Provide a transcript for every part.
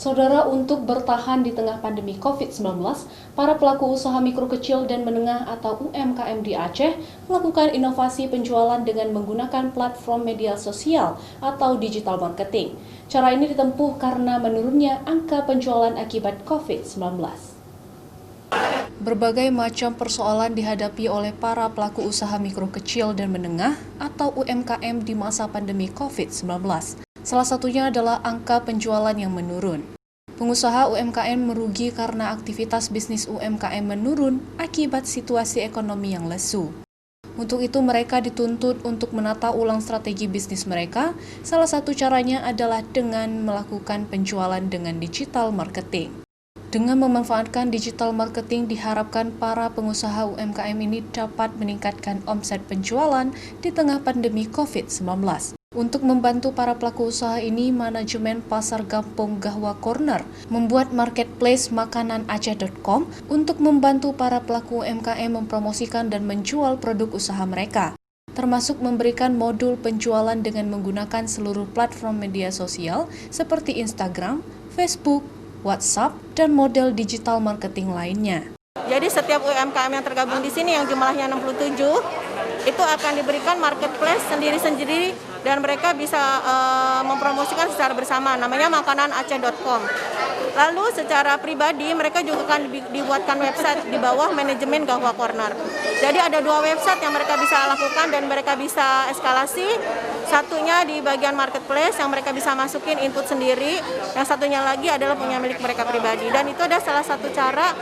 Saudara, untuk bertahan di tengah pandemi COVID-19, para pelaku usaha mikro kecil dan menengah atau UMKM di Aceh melakukan inovasi penjualan dengan menggunakan platform media sosial atau digital marketing. Cara ini ditempuh karena menurunnya angka penjualan akibat COVID-19. Berbagai macam persoalan dihadapi oleh para pelaku usaha mikro kecil dan menengah atau UMKM di masa pandemi COVID-19. Salah satunya adalah angka penjualan yang menurun. Pengusaha UMKM merugi karena aktivitas bisnis UMKM menurun akibat situasi ekonomi yang lesu. Untuk itu mereka dituntut untuk menata ulang strategi bisnis mereka. Salah satu caranya adalah dengan melakukan penjualan dengan digital marketing. Dengan memanfaatkan digital marketing diharapkan para pengusaha UMKM ini dapat meningkatkan omset penjualan di tengah pandemi COVID-19. Untuk membantu para pelaku usaha ini, manajemen Pasar Gampong Gahwa Corner membuat marketplace makananaceh.com untuk membantu para pelaku UMKM mempromosikan dan menjual produk usaha mereka, termasuk memberikan modul penjualan dengan menggunakan seluruh platform media sosial seperti Instagram, Facebook, WhatsApp, dan model digital marketing lainnya. Jadi setiap UMKM yang tergabung di sini yang jumlahnya 67 itu akan diberikan marketplace sendiri-sendiri dan mereka bisa mempromosikan secara bersama, namanya makananaceh.com. Lalu secara pribadi mereka juga akan dibuatkan website di bawah manajemen Gahwa Corner. Jadi ada 2 website yang mereka bisa lakukan dan mereka bisa eskalasi. Satunya di bagian marketplace yang mereka bisa masukin input sendiri, yang satunya lagi adalah punya milik mereka pribadi. Dan itu ada salah satu cara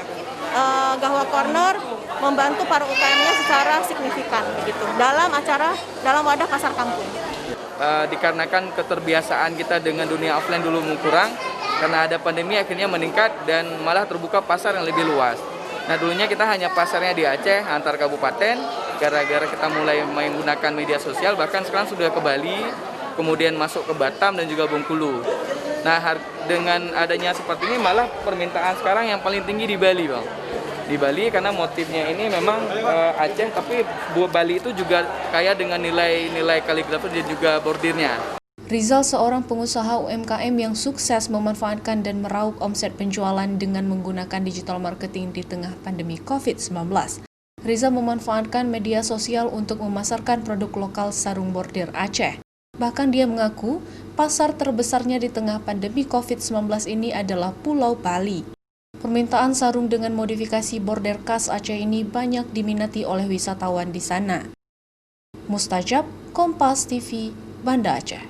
Gahwa Corner membantu para UKM-nya secara signifikan begitu dalam wadah pasar kampung. Dikarenakan keterbiasaan kita dengan dunia offline dulu kurang, karena ada pandemi akhirnya meningkat dan malah terbuka pasar yang lebih luas. Nah dulunya kita hanya pasarnya di Aceh antar kabupaten, gara-gara kita mulai menggunakan media sosial, bahkan sekarang sudah ke Bali, kemudian masuk ke Batam dan juga Bengkulu. Nah dengan adanya seperti ini malah permintaan sekarang yang paling tinggi di Bali, Bang. Di Bali karena motifnya ini memang Aceh, tapi Bali itu juga kaya dengan nilai-nilai kaligrafi dan juga bordirnya. Rizal, seorang pengusaha UMKM yang sukses memanfaatkan dan meraup omset penjualan dengan menggunakan digital marketing di tengah pandemi COVID-19. Rizal memanfaatkan media sosial untuk memasarkan produk lokal sarung bordir Aceh. Bahkan dia mengaku pasar terbesarnya di tengah pandemi COVID-19 ini adalah Pulau Bali. Permintaan sarung dengan modifikasi bordir khas Aceh ini banyak diminati oleh wisatawan di sana. Mustajab, Kompas TV, Banda Aceh.